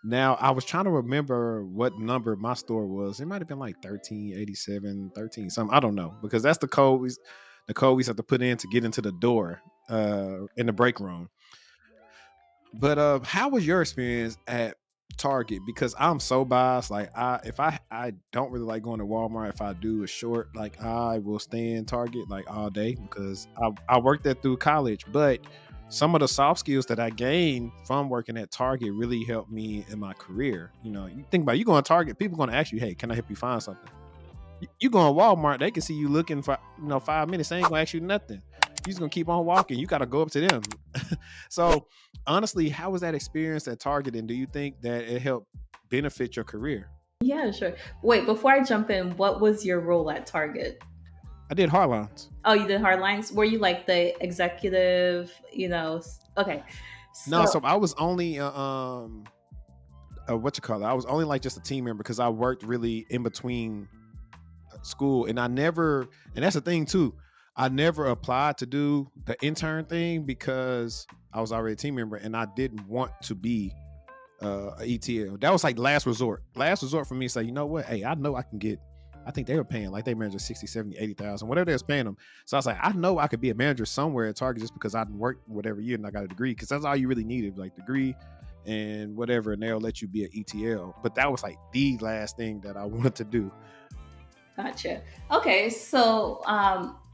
Now, I was trying to remember what number my store was. It might have been like 1387, 13 something. I don't know because that's the code we have to put in to get into the door in the break room. But how was your experience at Target? Because I'm so biased. Like I don't really like going to Walmart. If I do a short, like I will stay in Target like all day because I worked there through college. But some of the soft skills that I gained from working at Target really helped me in my career. You know, you think about it, you going to Target, people going to ask you, "Hey, can I help you find something?" You go to Walmart, they can see you looking for 5 minutes. They ain't gonna ask you nothing. You just gonna keep on walking. You got to go up to them. So honestly, how was that experience at Target, and do you think that it helped benefit your career? Yeah, sure. Wait, before I jump in, what was your role at Target? I did hardlines. Oh, you did hard lines. Were you like the executive? Okay. No, so So, I was only what you call it? I was only like just a team member because I worked really in between school, and I never, and that's the thing too. I never applied to do the intern thing because I was already a team member, and I didn't want to be a ETL. That was like last resort. Last resort for me to say, you know what? Hey, I know I can get. I think they were paying like they manager 60, 70, 80,000, whatever they was paying them. So I was like, I know I could be a manager somewhere at Target just because I worked whatever year and I got a degree because that's all you really needed, like degree and whatever, and they'll let you be an ETL. But that was like the last thing that I wanted to do. gotcha. Okay, so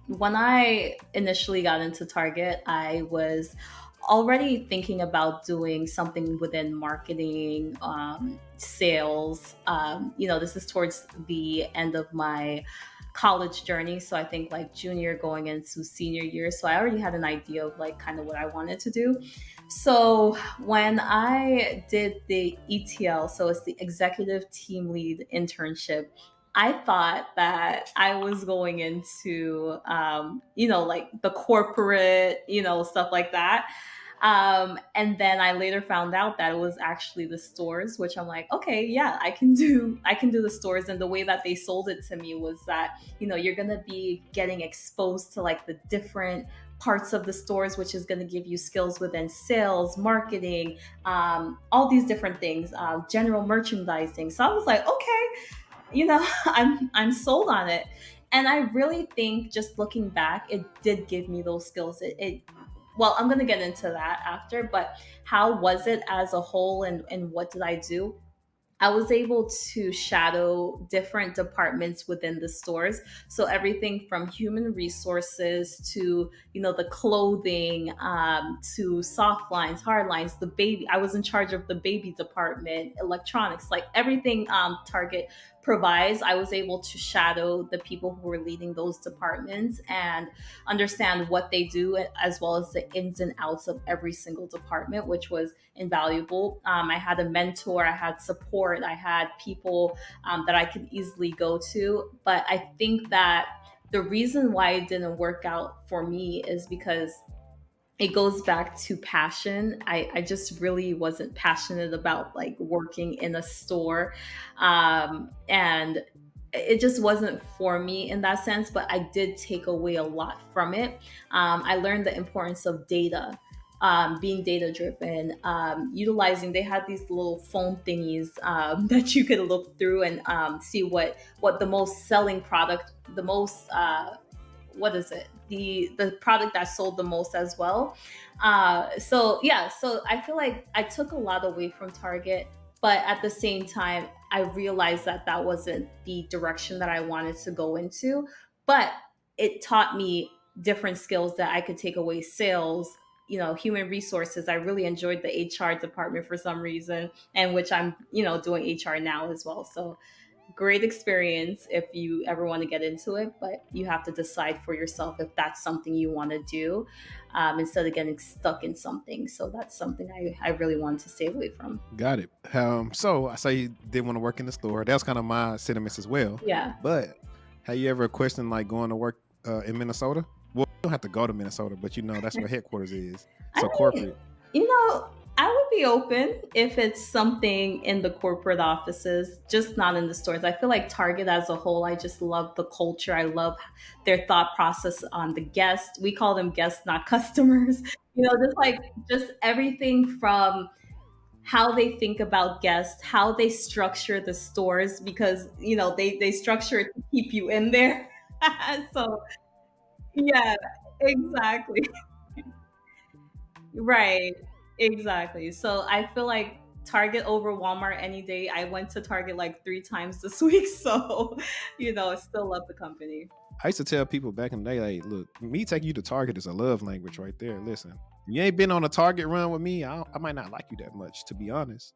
when I initially got into Target, I was already thinking about doing something within marketing, sales. This is towards the end of my college journey. So I think like junior going into senior year. So I already had an idea of like kind of what I wanted to do. So when I did the ETL, so it's the executive team lead internship, I thought that I was going into, like the corporate, stuff like that. And then I later found out that it was actually the stores, which I'm like, okay, yeah, I can do the stores. And the way that they sold it to me was that, you're going to be getting exposed to like the different parts of the stores, which is going to give you skills within sales, marketing, all these different things, general merchandising. So I was like, okay, I'm sold on it. And I really think, just looking back, it did give me those skills. Well, I'm going to get into that after, but how was it as a whole, and what did I do? I was able to shadow different departments within the stores. So everything from human resources to, the clothing, to soft lines, hard lines, the baby. I was in charge of the baby department, electronics, like everything Target provides. I was able to shadow the people who were leading those departments and understand what they do, as well as the ins and outs of every single department, which was invaluable. I had a mentor, I had support, I had people that I could easily go to. But I think that the reason why it didn't work out for me is because it goes back to passion. I just really wasn't passionate about like working in a store. And it just wasn't for me in that sense, but I did take away a lot from it. I learned the importance of data, being data driven, utilizing. They had these little phone thingies that you could look through and see what the most selling product, the most what is it, the product that sold the most as well. So yeah, so I feel like I took a lot away from Target, but at the same time I realized that that wasn't the direction that I wanted to go into. But it taught me different skills that I could take away: sales, human resources. I really enjoyed the HR department for some reason, and which I'm, doing HR now as well. So great experience if you ever want to get into it, but you have to decide for yourself if that's something you want to do, instead of getting stuck in something. So that's something I really wanted to stay away from. Got it. So I say you didn't want to work in the store. That was kind of my sentiments as well. Yeah. But have you ever questioned like going to work in Minnesota? Well, you don't have to go to Minnesota, but that's where headquarters is. I So mean, corporate. I would be open if it's something in the corporate offices, just not in the stores. I feel like Target as a whole, I just love the culture. I love their thought process on the guests. We call them guests, not customers. Just everything from how they think about guests, how they structure the stores, because they structure it to keep you in there. So yeah, exactly. Right. Exactly. So I feel like Target over Walmart any day. I went to Target like 3 times this week. So, I still love the company. I used to tell people back in the day, like, look, me taking you to Target is a love language right there. Listen, you ain't been on a Target run with me, I might not like you that much, to be honest.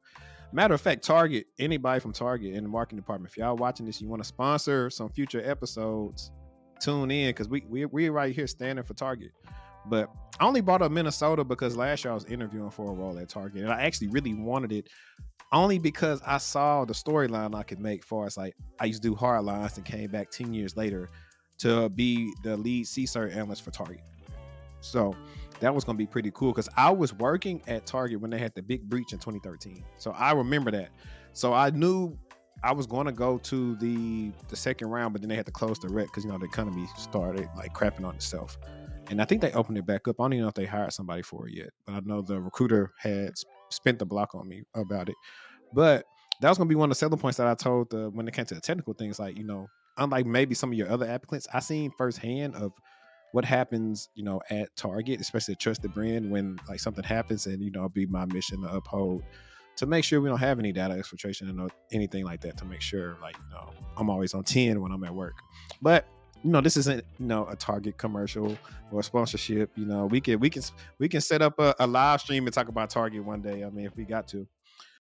Matter of fact, Target, anybody from Target in the marketing department, if y'all watching this, you want to sponsor some future episodes, tune in because we right here standing for Target. But I only brought up Minnesota because last year I was interviewing for a role at Target, and I actually really wanted it only because I saw the storyline I could make for us. Like I used to do hard lines and came back 10 years later to be the lead CSIRT analyst for Target. So that was going to be pretty cool because I was working at Target when they had the big breach in 2013. So I remember that. So I knew I was going to go to the second round, but then they had to close the rec because the economy started like crapping on itself. And I think they opened it back up. I don't even know if they hired somebody for it yet, but I know the recruiter had spent the block on me about it. But that was going to be one of the selling points that I told when it came to the technical things. Like, unlike maybe some of your other applicants, I seen firsthand of what happens, at Target, especially a trusted brand, when like something happens, and it'll be my mission to uphold, to make sure we don't have any data exfiltration and anything like that, to make sure like I'm always on 10 when I'm at work. But this isn't a Target commercial or a sponsorship. We can set up a live stream and talk about Target one day. I mean, if we got to.